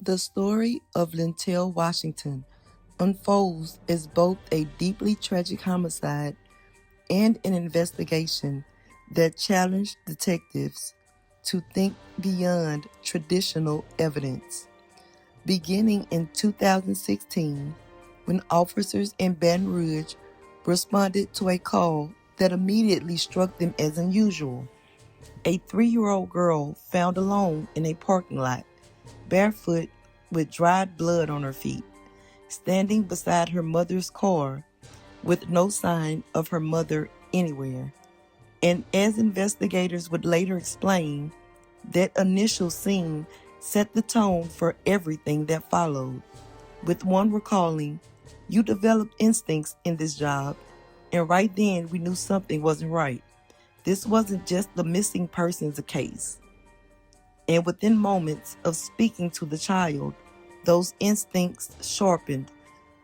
The story of Lintel Washington unfolds as both a deeply tragic homicide and an investigation that challenged detectives to think beyond traditional evidence. Beginning in 2016, when officers in Baton Rouge responded to a call that immediately struck them as unusual. A 3-year-old girl found alone in a parking lot, barefoot with dried blood on her feet, standing beside her mother's car with no sign of her mother anywhere. And as investigators would later explain, that initial scene set the tone for everything that followed, with one recalling, "You developed instincts in this job, and right then we knew something wasn't right. This wasn't just the missing persons case." And within moments of speaking to the child, those instincts sharpened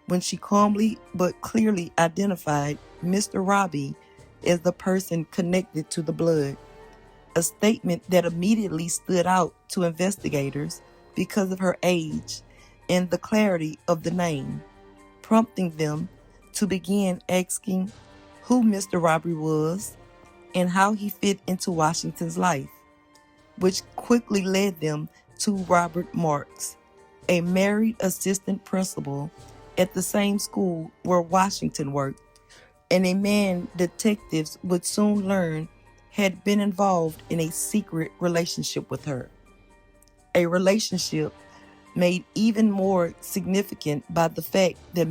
when she calmly but clearly identified Mr. Robbie as the person connected to the blood, a statement that immediately stood out to investigators because of her age and the clarity of the name, prompting them to begin asking who Mr. Robbie was and how he fit into Washington's life, which quickly led them to Robert Marks, a married assistant principal at the same school where Washington worked, and a man detectives would soon learn had been involved in a secret relationship with her. A relationship made even more significant by the fact that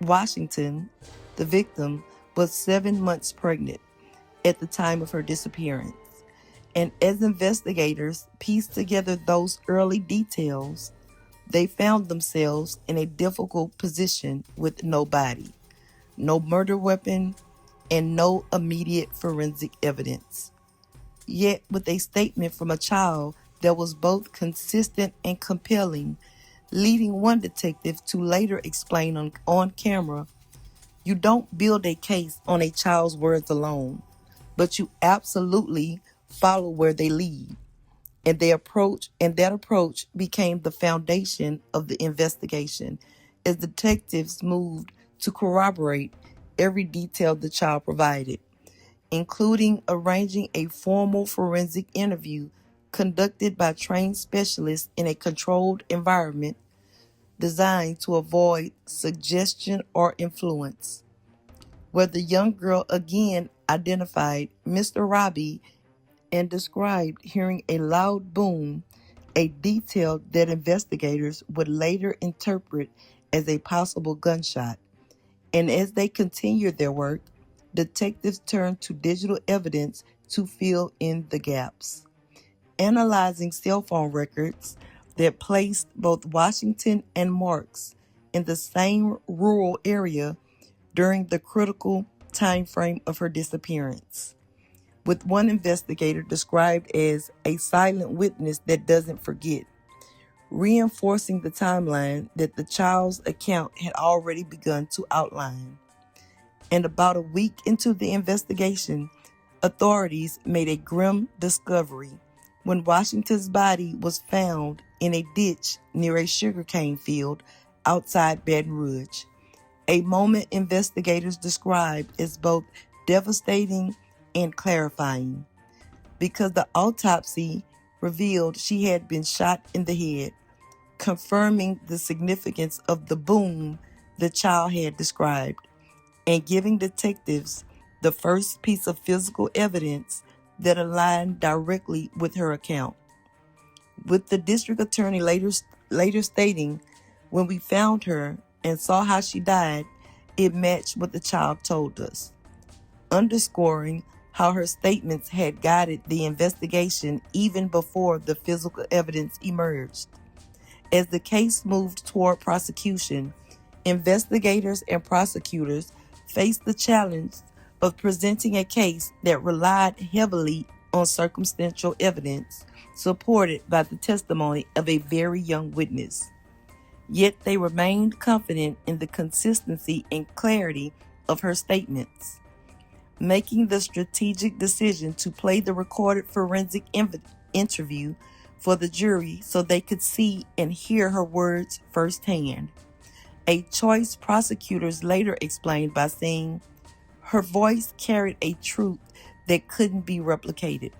Washington, the victim, was 7 months pregnant at the time of her disappearance. And as investigators pieced together those early details, they found themselves in a difficult position with no body, no murder weapon, and no immediate forensic evidence. Yet, with a statement from a child that was both consistent and compelling, leading one detective to later explain on camera, "You don't build a case on a child's words alone, but you absolutely follow where they lead." And that approach became the foundation of the investigation as detectives moved to corroborate every detail the child provided, including arranging a formal forensic interview conducted by trained specialists in a controlled environment designed to avoid suggestion or influence, where the young girl again identified Mr. Robbie and described hearing a loud boom, a detail that investigators would later interpret as a possible gunshot. And as they continued their work, detectives turned to digital evidence to fill in the gaps, analyzing cell phone records that placed both Washington and Marks in the same rural area during the critical time frame of her disappearance, with one investigator described as a silent witness that doesn't forget, reinforcing the timeline that the child's account had already begun to outline. And about a week into the investigation, authorities made a grim discovery when Washington's body was found in a ditch near a sugarcane field outside Baton Rouge, a moment investigators described as both devastating and clarifying, because the autopsy revealed she had been shot in the head, confirming the significance of the boom the child had described, and giving detectives the first piece of physical evidence that aligned directly with her account. With the district attorney later stating, "When we found her and saw how she died, it matched what the child told us," underscoring how her statements had guided the investigation even before the physical evidence emerged. As the case moved toward prosecution, investigators and prosecutors faced the challenge of presenting a case that relied heavily on circumstantial evidence supported by the testimony of a very young witness. Yet they remained confident in the consistency and clarity of her statements, making the strategic decision to play the recorded forensic interview for the jury so they could see and hear her words firsthand. A choice prosecutors later explained by saying her voice carried a truth that couldn't be replicated.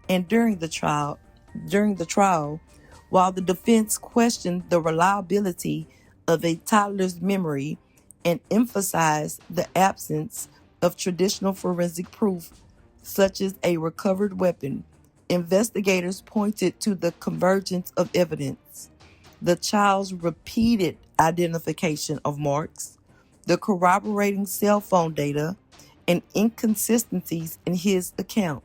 And during the trial, while the defense questioned the reliability of a toddler's memory and emphasized the absence of traditional forensic proof, such as a recovered weapon, investigators pointed to the convergence of evidence: the child's repeated identification of marks, the corroborating cell phone data, and inconsistencies in his account,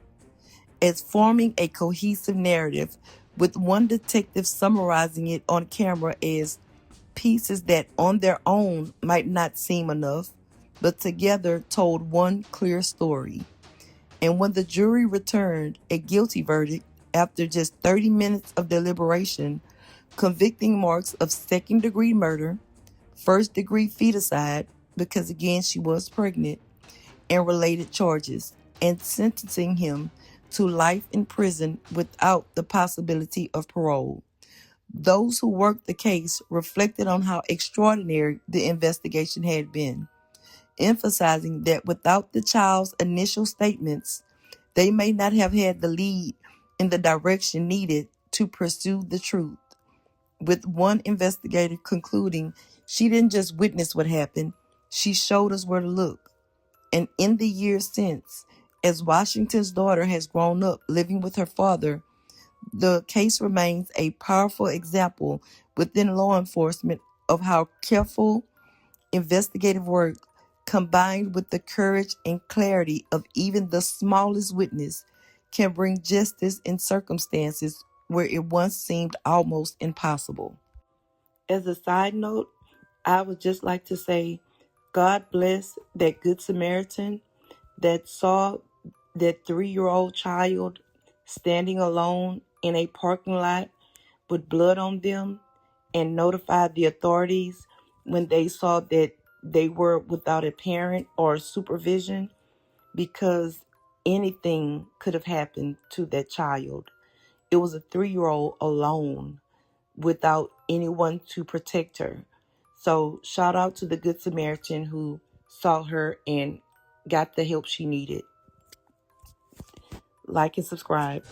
as forming a cohesive narrative, with one detective summarizing it on camera as pieces that on their own might not seem enough, but together told one clear story. And when the jury returned a guilty verdict after just 30 minutes of deliberation, convicting Marks of second-degree murder, first-degree feticide, because again she was pregnant, and related charges, and sentencing him to life in prison without the possibility of parole. Those who worked the case reflected on how extraordinary the investigation had been, emphasizing that without the child's initial statements, they may not have had the lead in the direction needed to pursue the truth. With one investigator concluding, she didn't just witness what happened, she showed us where to look. And in the years since, as Washington's daughter has grown up living with her father, the case remains a powerful example within law enforcement of how careful investigative work, combined with the courage and clarity of even the smallest witness, can bring justice in circumstances where it once seemed almost impossible. As a side note, I would just like to say, God bless that Good Samaritan that saw that 3-year-old child standing alone in a parking lot with blood on them and notified the authorities when they saw that they were without a parent or supervision, because anything could have happened to that child. It was a 3-year-old alone without anyone to protect her. So shout out to the Good Samaritan who saw her and got the help she needed. Like and subscribe.